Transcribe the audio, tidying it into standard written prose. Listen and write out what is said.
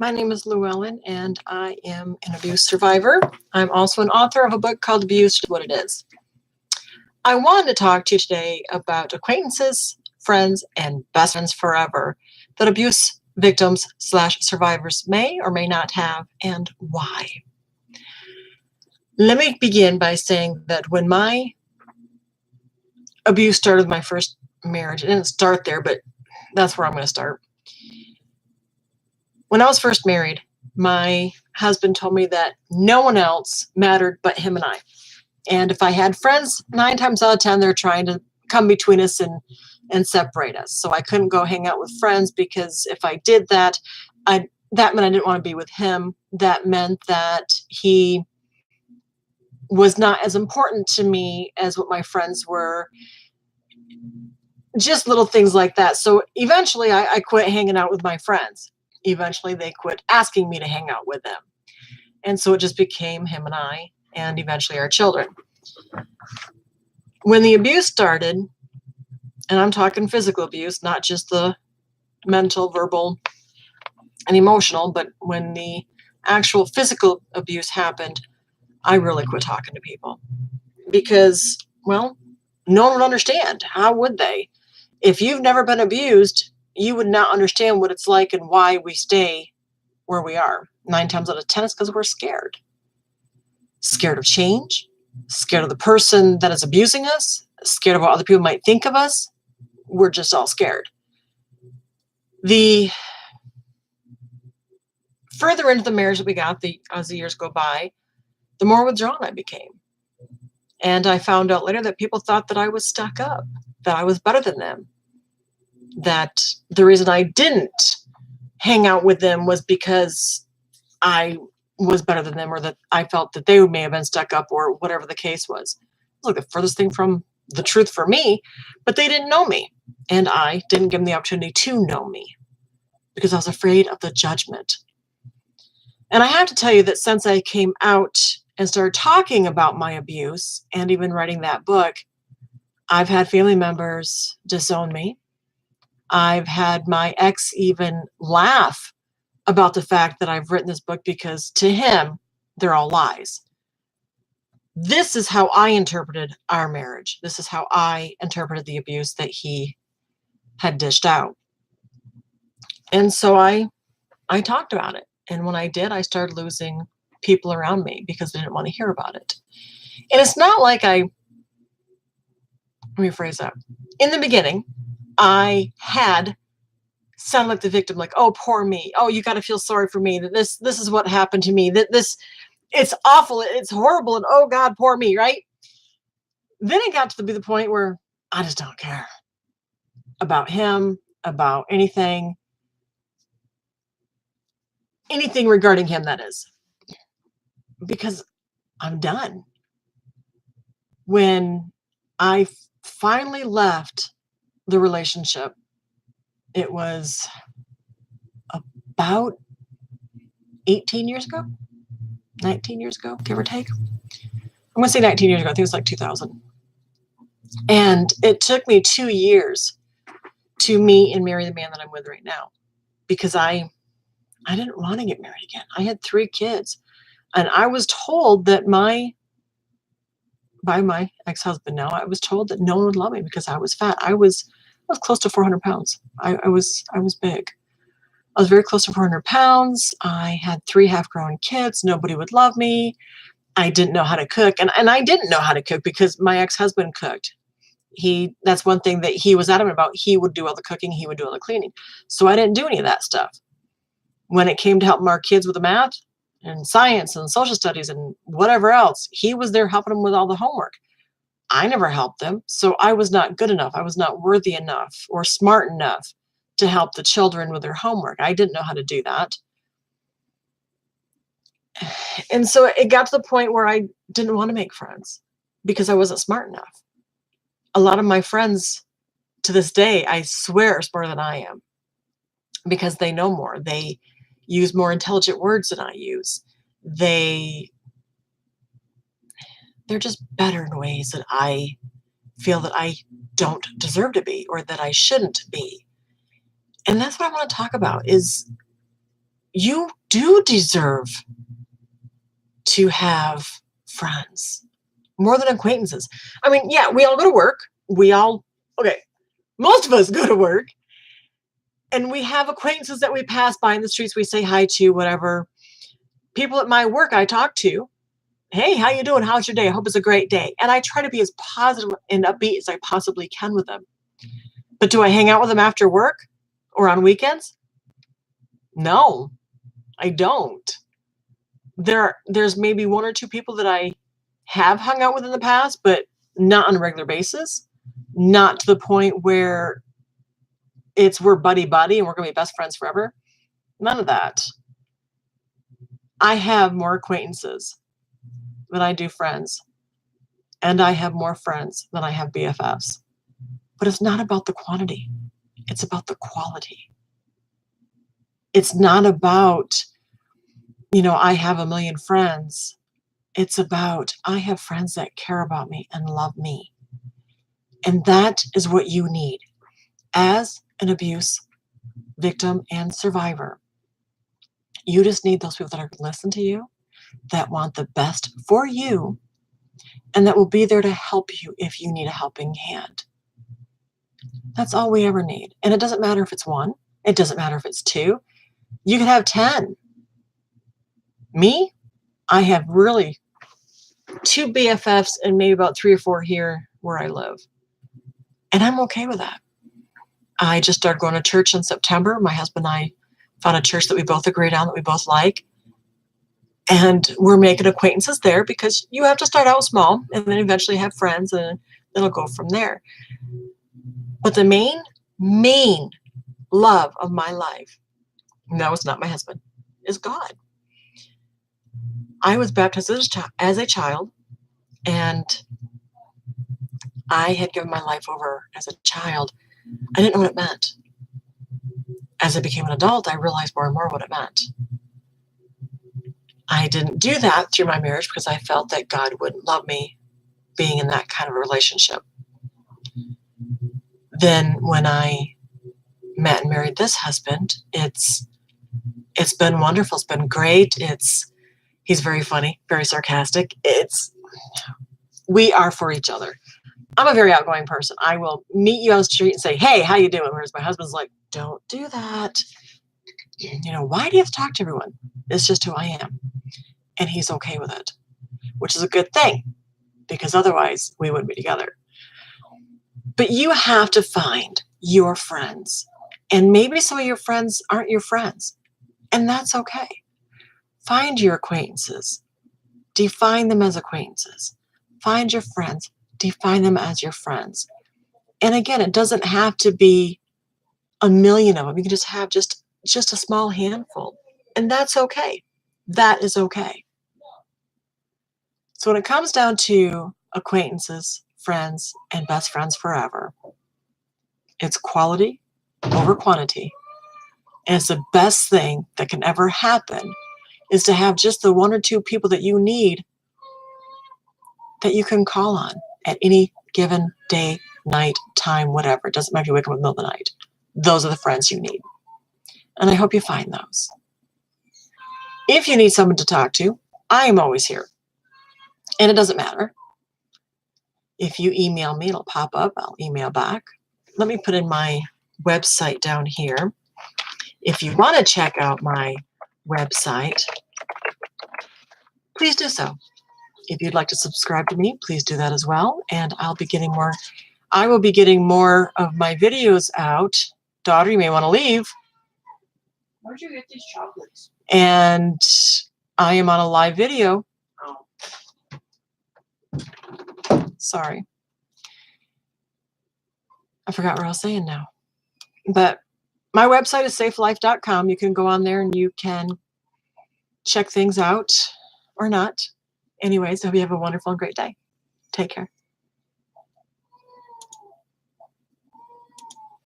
My name is Llewellyn, and I am an abuse survivor. I'm also an author of a book called Abuse is What It Is. I wanted to talk to you today about acquaintances, friends, and best friends forever that abuse victims/survivors may or may not have, and why. Let me begin by saying that when my abuse started with my first marriage, it didn't start there, but that's where I'm going to start. When I was first married, my husband told me that no one else mattered but him and I. And if I had friends, 9 times out of 10, they're trying to come between us and separate us. So I couldn't go hang out with friends because if I did that, that meant I didn't want to be with him. That meant that he was not as important to me as what my friends were. Just little things like that. So eventually I quit hanging out with my friends. Eventually they quit asking me to hang out with them. And so it just became him and I, and eventually our children. When the abuse started, and I'm talking physical abuse, not just the mental, verbal, and emotional, but when the actual physical abuse happened, I really quit talking to people. Because, well, no one would understand. How would they? If you've never been abused, you would not understand what it's like and why we stay where we are. 9 times out of 10, it's because we're scared. Scared of change, scared of the person that is abusing us, scared of what other people might think of us. We're just all scared. The further into the marriage that we got, as the years go by, the more withdrawn I became. And I found out later that people thought that I was stuck up, that I was better than them, that the reason I didn't hang out with them was because I was better than them, or that I felt that they may have been stuck up, or whatever the case was. It was like the furthest thing from the truth for me, but they didn't know me, and I didn't give them the opportunity to know me because I was afraid of the judgment. And I have to tell you that since I came out and started talking about my abuse and even writing that book, I've had family members disown me. I've had my ex even laugh about the fact that I've written this book because to him, they're all lies. This is how I interpreted our marriage. This is how I interpreted the abuse that he had dished out. And so I talked about it. And when I did, I started losing people around me because they didn't want to hear about it. And it's not like let me rephrase that. In the beginning, I had sounded like the victim, like, oh, poor me. Oh, you got to feel sorry for me. That this is what happened to me. It's awful. It's horrible. And oh God, poor me, right? Then it got to be the point where I just don't care about him, about anything regarding him, that is, because I'm done. When I finally left the relationship, it was about 18 years ago, 19 years ago, give or take. I'm going to say 19 years ago. I think it was like 2000. And it took me 2 years to meet and marry the man that I'm with right now, because I didn't want to get married again. I had 3 kids, and I was told that by my ex-husband now, I was told that no one would love me because I was fat. I was close to 400 pounds. I was big. I was very close to 400 pounds. I had 3 half-grown kids. Nobody would love me. I didn't know how to cook. And I didn't know how to cook because my ex-husband cooked. That's one thing that he was adamant about. He would do all the cooking. He would do all the cleaning. So I didn't do any of that stuff. When it came to helping our kids with the math and science and social studies and whatever else, he was there helping them with all the homework. I never helped them. So I was not good enough. I was not worthy enough or smart enough to help the children with their homework. I didn't know how to do that. And so it got to the point where I didn't want to make friends because I wasn't smart enough. A lot of my friends to this day, I swear, are smarter than I am because they know more. They use more intelligent words than I use. They're just better in ways that I feel that I don't deserve to be or that I shouldn't be. And that's what I want to talk about is you do deserve to have friends more than acquaintances. I mean, yeah, we all go to work. Okay, most of us go to work. And we have acquaintances that we pass by in the streets, we say hi to, whatever. People at my work I talk to, hey, how you doing? How's your day? I hope it's a great day. And I try to be as positive and upbeat as I possibly can with them. But do I hang out with them after work or on weekends? No, I don't. There's maybe one or two people that I have hung out with in the past, but not on a regular basis. Not to the point where we're buddy-buddy and we're going to be best friends forever. None of that. I have more acquaintances than I do friends. And I have more friends than I have BFFs. But it's not about the quantity. It's about the quality. It's not about, I have a million friends. It's about, I have friends that care about me and love me. And that is what you need as an abuse victim and survivor. You just need those people that are going to listen to you, that want the best for you, and that will be there to help you if you need a helping hand. That's all we ever need. And it doesn't matter if it's one. It doesn't matter if it's two. You could have 10. Me, I have really 2 BFFs and maybe about 3 or 4 here where I live. And I'm okay with that. I just started going to church in September. My husband and I found a church that we both agreed on, that we both like. And we're making acquaintances there because you have to start out small and then eventually have friends, and it'll go from there. But the main love of my life, no, it's not my husband, is God. I was baptized as a child, and I had given my life over as a child. I didn't know what it meant. As I became an adult, I realized more and more what it meant. I didn't do that through my marriage because I felt that God wouldn't love me being in that kind of a relationship. Then when I met and married this husband, it's been wonderful. It's been great. He's very funny, very sarcastic. We are for each other. I'm a very outgoing person. I will meet you on the street and say, hey, how you doing? Whereas my husband's like, don't do that. Why do you have to talk to everyone? It's just who I am. And he's okay with it, which is a good thing, because otherwise we wouldn't be together. But you have to find your friends. And maybe some of your friends aren't your friends. And that's okay. Find your acquaintances. Define them as acquaintances. Find your friends. Define them as your friends. And again, it doesn't have to be a million of them. You can just have just a small handful. And that's okay. That is okay. So when it comes down to acquaintances, friends, and best friends forever, it's quality over quantity. And it's the best thing that can ever happen, is to have just the 1 or 2 people that you need, that you can call on at any given day, night, time, whatever. It doesn't matter if you wake up in the middle of the night. Those are the friends you need. And I hope you find those. If you need someone to talk to, I am always here. And it doesn't matter. If you email me, it'll pop up. I'll email back. Let me put in my website down here. If you want to check out my website, please do so. If you'd like to subscribe to me, please do that as well. And I will be getting more of my videos out. Daughter, you may want to leave. Where'd you get these chocolates? And I am on a live video. Oh. Sorry. I forgot what I was saying now. But my website is safelife.com. You can go on there and you can check things out or not. Anyways, I hope you have a wonderful and great day. Take care.